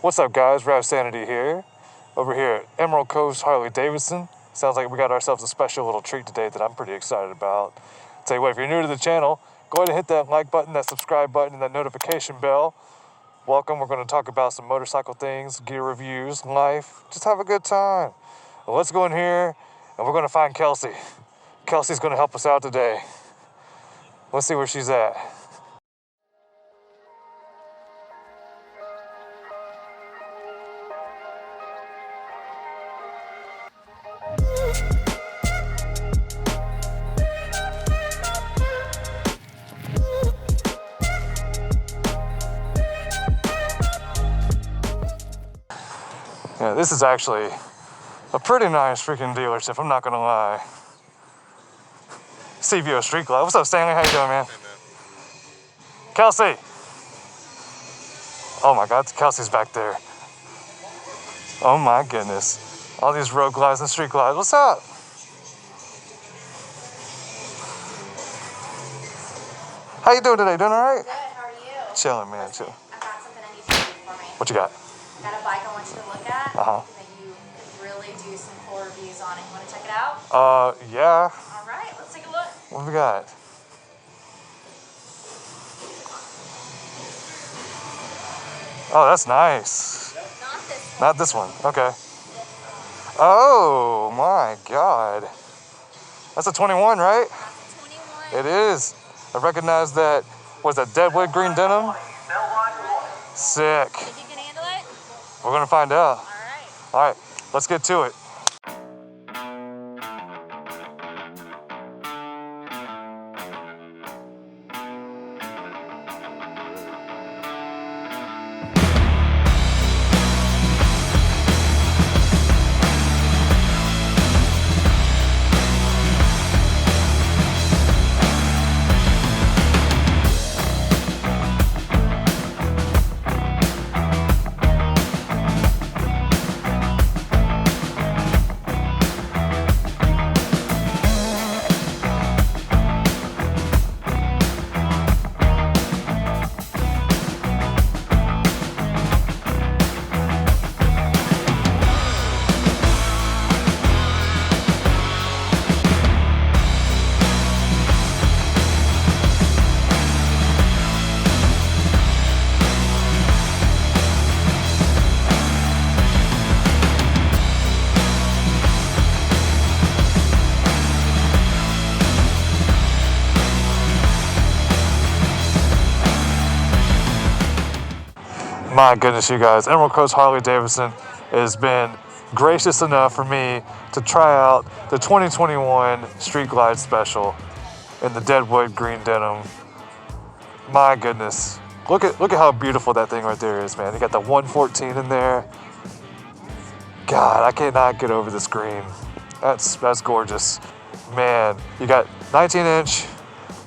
What's up, guys? Rav Sanity here. Over here at Coast Harley Davidson. Sounds like we got ourselves a special little treat today that I'm pretty excited about. Tell you what, if you're new to the channel, go ahead and hit that like button, that subscribe button, and that notification bell. Welcome. We're going to talk about some motorcycle things, gear reviews, life. Just have a good time. Well, let's go in here and we're going to find Kelsey. Kelsey's going to help us out today. Let's see where she's at. Yeah, this is actually a pretty nice freaking dealership, I'm not gonna lie. CVO Street Glide. What's up, Stanley? How you doing, man? Hey, man. Kelsey! Oh my God, Kelsey's back there. Oh my goodness. All these road glides and street glides. What's up? How you doing today? Doing all right? Good, how are you? Chilling, man, chilling. I've got something I need you to do for me. What you got? I got a bike I want you to look at that you could really do some cool reviews on it. You want to check it out? Yeah. All right, let's take a look. What have we got? Oh, that's nice. Not this one. Not this one. Okay. Oh my God. That's a 21, right? That's a 21. It is. I recognize that. Was that Deadwood Green Denim? Sick. Think you can handle it? We're gonna find out. All right. All right, let's get to it. My goodness, you guys, Coast Harley Davidson has been gracious enough for me to try out the 2021 Street Glide Special in the Deadwood Green Denim. My goodness, look at how beautiful that thing right there is, man. You got the 114 in there. God, I cannot get over this green. That's gorgeous, man. You got 19-inch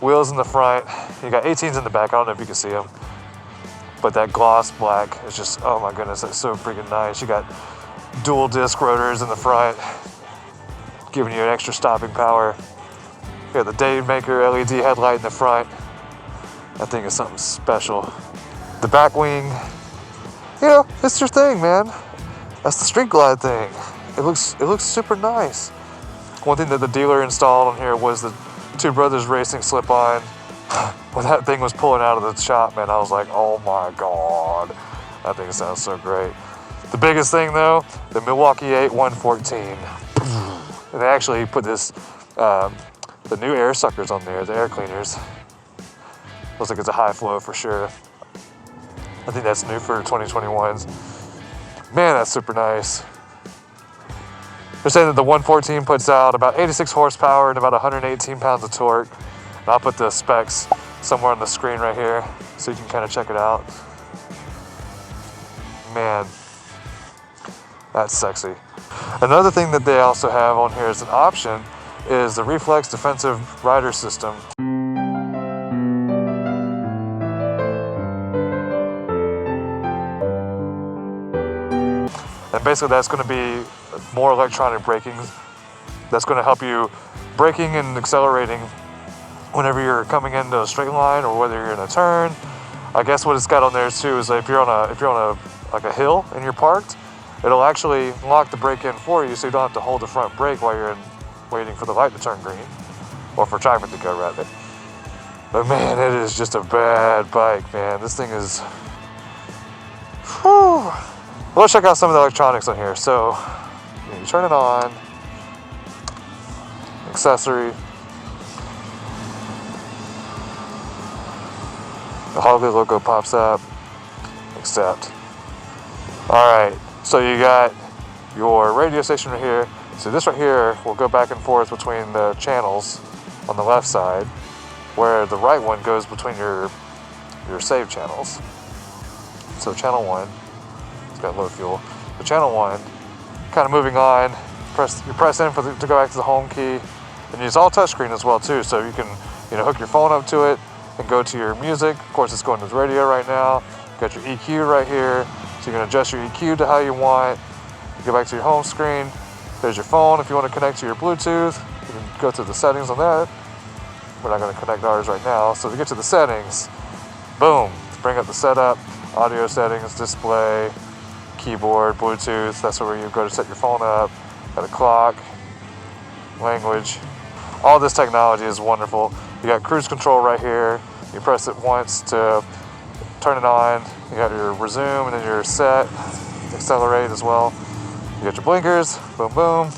wheels in the front. You got 18s in the back. I don't know if you can see them. But that gloss black is just, oh my goodness, that's so freaking nice. You got dual disc rotors in the front, giving you an extra stopping power. You got the Daymaker LED headlight in the front. That thing is something special. The back wing, you know, it's your thing, man. That's the Street Glide thing. It looks super nice. One thing that the dealer installed on here was the Two Brothers Racing slip-on. When that thing was pulling out of the shop, man, I was like, oh my God, that thing sounds so great. The biggest thing though, the Milwaukee 8 114. And they actually put this, the new air suckers on there, the air cleaners. Looks like it's a high flow for sure. I think that's new for 2021s. Man, that's super nice. They're saying that the 114 puts out about 86 horsepower and about 118 pounds of torque. And I'll put the specs somewhere on the screen right here so you can kind of check it out. Man, that's sexy. Another thing that they also have on here as an option is the Reflex Defensive Rider System. And basically that's going to be more electronic braking. That's going to help you braking and accelerating whenever you're coming into a straight line or whether you're in a turn. I guess what it's got on there too is if you're on a like a hill and you're parked, it'll actually lock the brake in for you, so you don't have to hold the front brake while you're waiting for the light to turn green, or for traffic to go rather. But man, it is just a bad bike, man. This thing is, whew. Well, let's check out some of the electronics on here. So you turn it on, accessory, the Harley logo pops up, accept. Alright, so you got your radio station right here. So this right here will go back and forth between the channels on the left side, where the right one goes between your save channels. So channel 1, it's got low fuel. So channel 1, kind of moving on, you press in to go back to the home key, and it's all touchscreen as well too, so you can hook your phone up to it and go to your music. Of course, it's going to the radio right now. You got your EQ right here, so you can adjust your EQ to how you want. Go back to your home screen. There's your phone. If you want to connect to your Bluetooth, you can go to the settings on that. We're not going to connect ours right now. So to get to the settings, boom, bring up the setup, audio settings, display, keyboard, Bluetooth. That's where you go to set your phone up. Got a clock, language. All this technology is wonderful. You got cruise control right here. You press it once to turn it on. You got your resume and then your set, accelerate as well. You got your blinkers, boom, boom.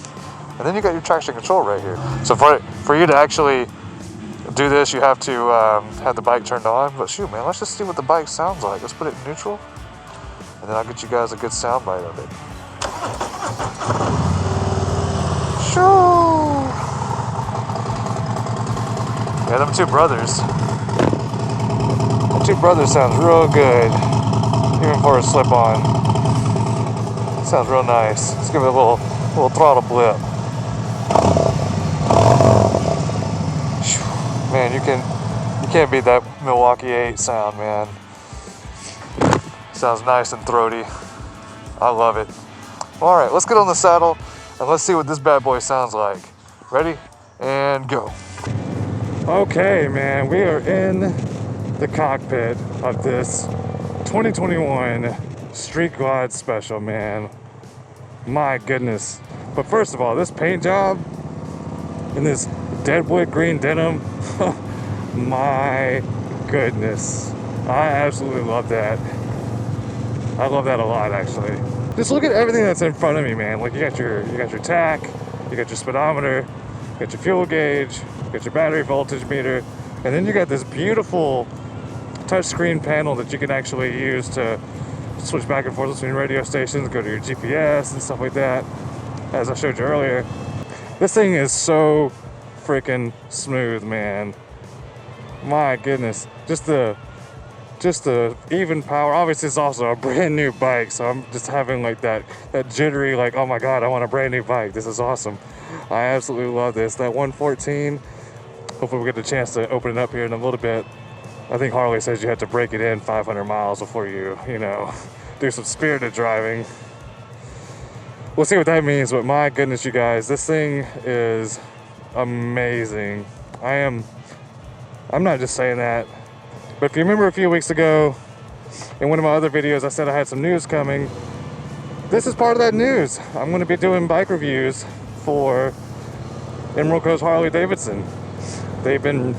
And then you got your traction control right here. So for you to actually do this, you have to have the bike turned on. But shoot, man, let's just see what the bike sounds like. Let's put it in neutral, and then I'll get you guys a good sound bite of it. Shoo! Yeah, them two brothers sounds real good, even for a slip-on. Sounds real nice. Let's give it a little throttle blip. Man, you can't beat that Milwaukee 8 sound, man. Sounds nice and throaty. I love it. All right, let's get on the saddle and let's see what this bad boy sounds like. Ready? And go. Okay, man, we are in the cockpit of this 2021 Street Glide Special, man. My goodness. But first of all, this paint job in this Deadwood Green Denim, my goodness. I absolutely love that. I love that a lot, actually. Just look at everything that's in front of me, man. Like you got your tach, you got your speedometer, you got your fuel gauge, you got your battery voltage meter, and then you got this beautiful touchscreen panel that you can actually use to switch back and forth between radio stations, go to your GPS and stuff like that, as I showed you earlier. This thing is so freaking smooth, man. My goodness. Just the even power. Obviously, it's also a brand new bike, so I'm just having like that jittery, like, oh my god, I want a brand new bike. This is awesome. I absolutely love this. That 114, hopefully we'll get the chance to open it up here in a little bit. I think Harley says you have to break it in 500 miles before you do some spirited driving. We'll see what that means, but my goodness, you guys, this thing is amazing. I'm not just saying that, but if you remember a few weeks ago in one of my other videos, I said I had some news coming. This is part of that news. I'm going to be doing bike reviews for Emerald Coast Harley Davidson. They've been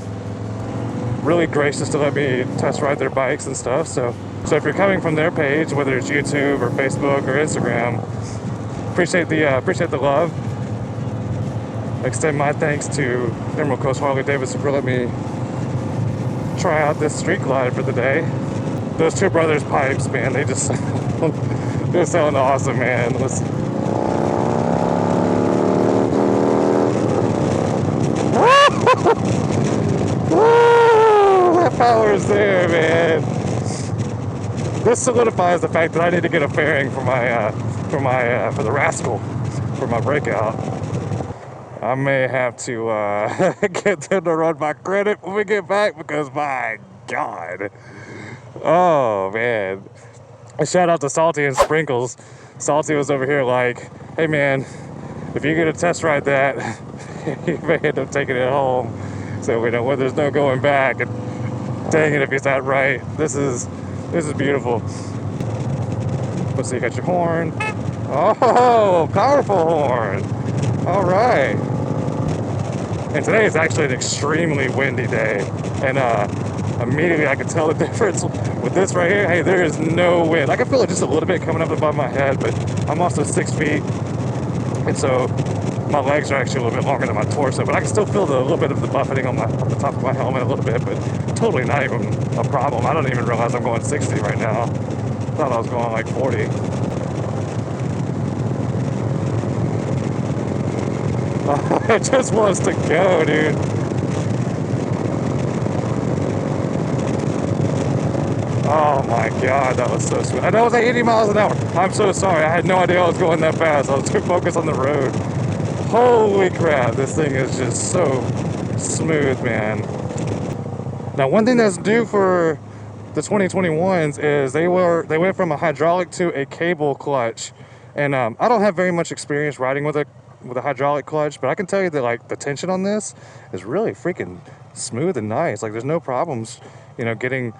really gracious to let me test ride their bikes and stuff. So if you're coming from their page, whether it's YouTube or Facebook or Instagram, appreciate the love. Extend my thanks to Emerald Coast Harley Davidson for letting me try out this street glide for the day. Those two brothers' pipes, man, they just they're sound awesome, man. That power is there, man. This solidifies the fact that I need to get a fairing for the Rascal, for my Breakout. I may have to get them to run my credit when we get back, because my god. Oh man. A shout out to Salty and Sprinkles. Salty was over here like, hey man, if you get a test ride that, you may end up taking it home. So we know when there's no going back. And dang it, if he's not right. This is beautiful. Let's see, you got your horn. Oh, powerful horn. All right. And today is actually an extremely windy day. And immediately I can tell the difference with this right here. Hey, there is no wind. I can feel it just a little bit coming up above my head, but I'm also 6 feet. And so my legs are actually a little bit longer than my torso, but I can still feel a little bit of the buffeting on the top of my helmet a little bit, but totally not even a problem. I don't even realize I'm going 60 right now. Thought I was going like 40. It just wants to go, dude. Oh my god, that was so sweet. I know it was like 80 miles an hour. I'm so sorry. I had no idea I was going that fast. I was too focused on the road. Holy crap, this thing is just so smooth, man. Now, one thing that's new for the 2021s is they went from a hydraulic to a cable clutch. And I don't have very much experience riding with a hydraulic clutch, but I can tell you that like the tension on this is really freaking smooth and nice. Like there's no problems, you know, getting,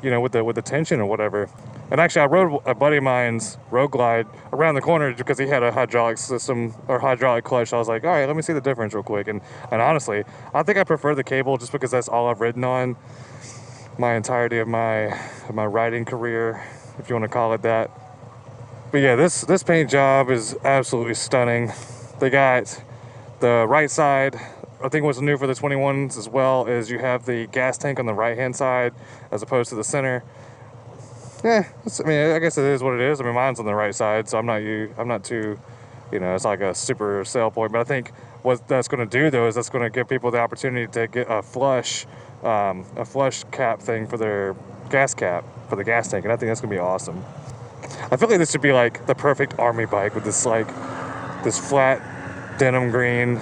you know, with the tension or whatever. And actually I rode a buddy of mine's Road Glide around the corner because he had a hydraulic system or hydraulic clutch. So I was like, all right, let me see the difference real quick. And honestly, I think I prefer the cable just because that's all I've ridden on my entirety of my riding career, if you want to call it that. But yeah, this paint job is absolutely stunning. They got the right side. I think what's new for the 21s as well is you have the gas tank on the right hand side as opposed to the center. Yeah, I mean, I guess it is what it is. I mean, mine's on the right side, so I'm not too, you know, it's like a super sell point. But I think what that's going to do though is that's going to give people the opportunity to get a flush cap thing for their gas cap for the gas tank, and I think that's going to be awesome. I feel like this should be like the perfect army bike with this flat denim green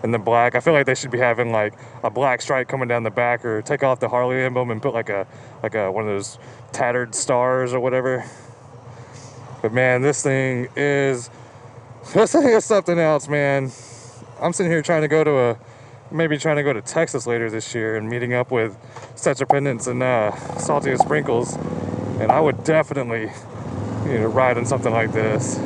and the black. I feel like they should be having like a black stripe coming down the back, or take off the Harley emblem and put like a one of those tattered stars or whatever. But man, this thing is something else, man. I'm sitting here trying to go to Texas later this year and meeting up with Setzerpendence and Salty and Sprinkles, and I would definitely, you know, ride on something like this.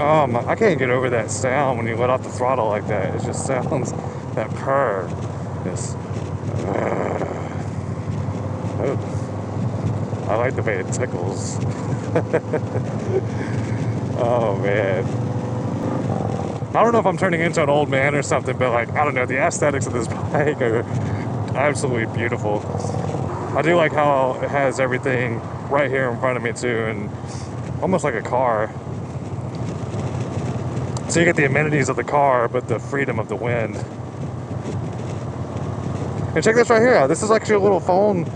I can't get over that sound when you let off the throttle like that. It just sounds, that purr. This. I like the way it tickles. Oh man. I don't know if I'm turning into an old man or something, but like, I don't know, the aesthetics of this bike are absolutely beautiful. I do like how it has everything right here in front of me too, and almost like a car. So you get the amenities of the car, but the freedom of the wind. And check this right here out. This is actually a little phone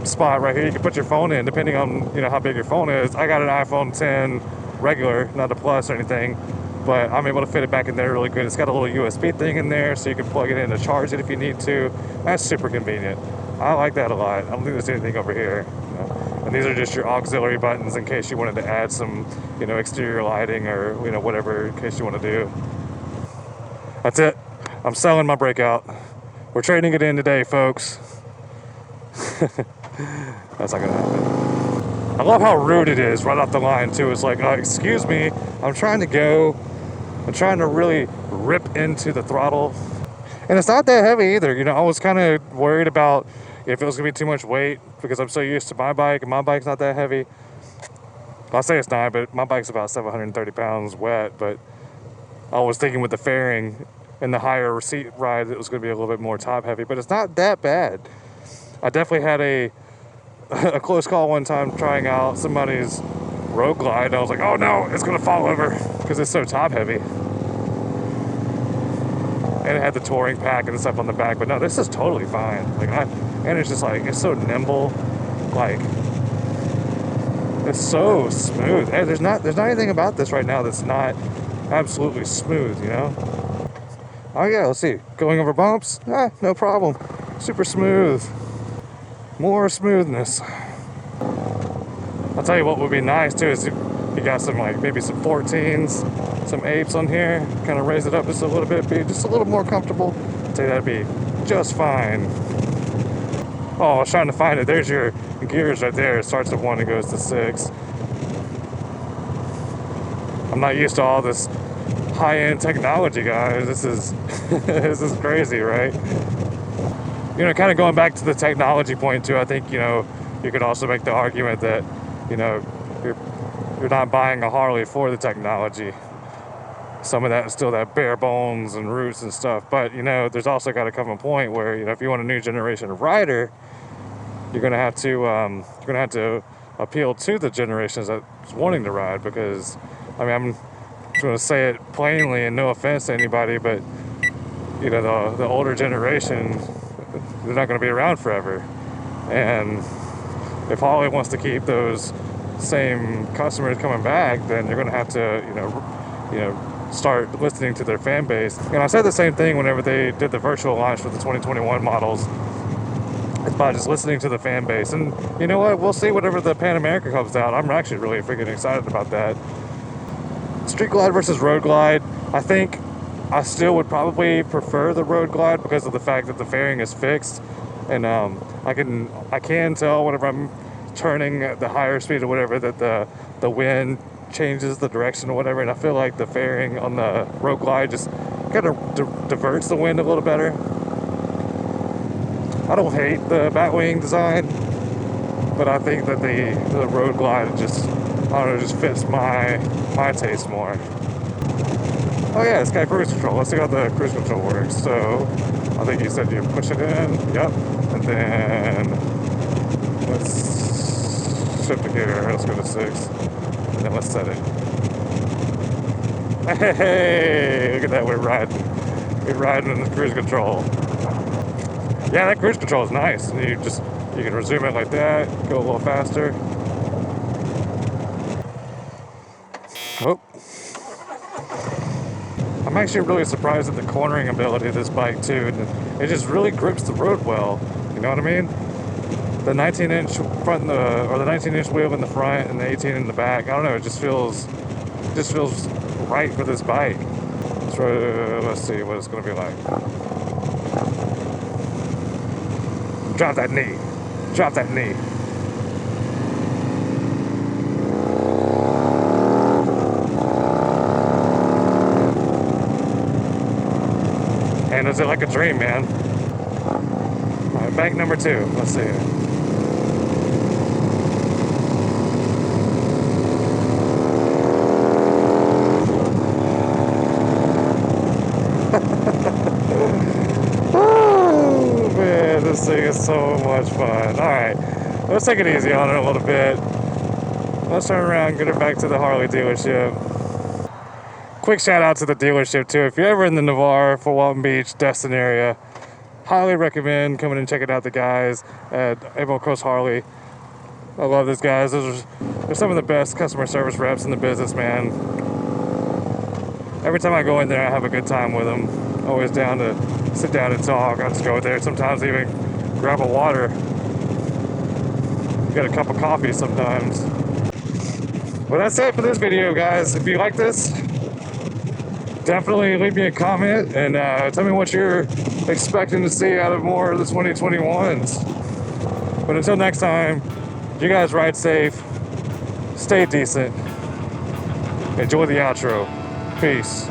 spot right here. You can put your phone in, depending on, you know, how big your phone is. I got an iPhone 10 regular, not a Plus or anything, but I'm able to fit it back in there really good. It's got a little USB thing in there, so you can plug it in to charge it if you need to. That's super convenient. I like that a lot. I don't think there's anything over here. You know? And these are just your auxiliary buttons in case you wanted to add some, you know, exterior lighting or, you know, whatever in case you want to do. That's it. I'm selling my Breakout. We're trading it in today, folks. That's not gonna happen. I love how rude it is right off the line too. It's like, excuse me, I'm trying to really rip into the throttle. And it's not that heavy either. You know, I was kind of worried about if it was gonna be too much weight because I'm so used to my bike, and my bike's not that heavy. I'll say it's not, but my bike's about 730 pounds wet. But I was thinking with the fairing and the higher seat ride, it was gonna be a little bit more top heavy, but it's not that bad. I definitely had a close call one time trying out somebody's Road Glide. I was like, oh no, it's gonna fall over because it's so top heavy. And it had the touring pack and stuff on the back, but no, this is totally fine. And it's just like, it's so nimble, like, it's so smooth. Hey, there's not anything about this right now that's not absolutely smooth, you know? Oh yeah, let's see. Going over bumps? No problem. Super smooth. More smoothness. I'll tell you what would be nice too is you got some, like, maybe some 14s, some 8s on here, kind of raise it up just a little bit, be just a little more comfortable. I'd say that'd be just fine. Oh, I was trying to find it. There's your gears right there. It starts at 1 and goes to 6. I'm not used to all this high-end technology, guys. This is this is crazy, right? You know, kind of going back to the technology point too, I think, you know, you could also make the argument that, you know, you're not buying a Harley for the technology. Some of that is still that bare bones and roots and stuff, but, you know, there's also got to come a point where, you know, if you want a new generation of rider, you're gonna have to appeal to the generations that's wanting to ride, because, I mean, I'm just gonna say it plainly, and no offense to anybody, but, you know, the older generation, they're not gonna be around forever, and if Harley wants to keep those same customers coming back, then you're gonna have to, you know, start listening to their fan base. And I said the same thing whenever they did the virtual launch for the 2021 models. It's by just listening to the fan base. And you know what? We'll see whatever the Pan America comes out. I'm actually really freaking excited about that. Street Glide versus Road Glide. I think I still would probably prefer the Road Glide because of the fact that the fairing is fixed, and I can tell whenever I'm turning at the higher speed or whatever that the wind changes the direction or whatever, and I feel like the fairing on the Road Glide just kind of diverts the wind a little better. I don't hate the Batwing design, but I think that the Road Glide just, I don't know, just fits my taste more. Oh yeah, it's got cruise control. Let's see how the cruise control works. So, I think you said you push it in, yep, and then let's shift the gear, let's go to 6, and then let's set it. Hey, look at that, we're riding in the cruise control. Yeah, that cruise control is nice. You can resume it like that, go a little faster. Oh. I'm actually really surprised at the cornering ability of this bike too. It just really grips the road well. You know what I mean? The 19-inch front, or the 19-inch wheel in the front and the 18 in the back. I don't know. It just feels right for this bike. So let's see what it's going to be like. Drop that knee. Drop that knee. Handles it like a dream, man. Alright, bank number 2. Let's see. Oh, man, this thing is so much fun. Alright, let's take it easy on it a little bit. Let's turn around and get it back to the Harley dealership. Quick shout out to the dealership too. If you're ever in the Navarre, Fort Walton Beach, Destin area, highly recommend coming and checking out the guys at Coast Harley. I love these guys. They're some of the best customer service reps in the business, man. Every time I go in there, I have a good time with them. Always down to sit down and talk. I just go there. Sometimes even grab a water. Get a cup of coffee sometimes. Well, that's it for this video, guys. If you like this, definitely leave me a comment and tell me what you're expecting to see out of more of the 2021s. But until next time, you guys ride safe, stay decent, enjoy the outro. Peace.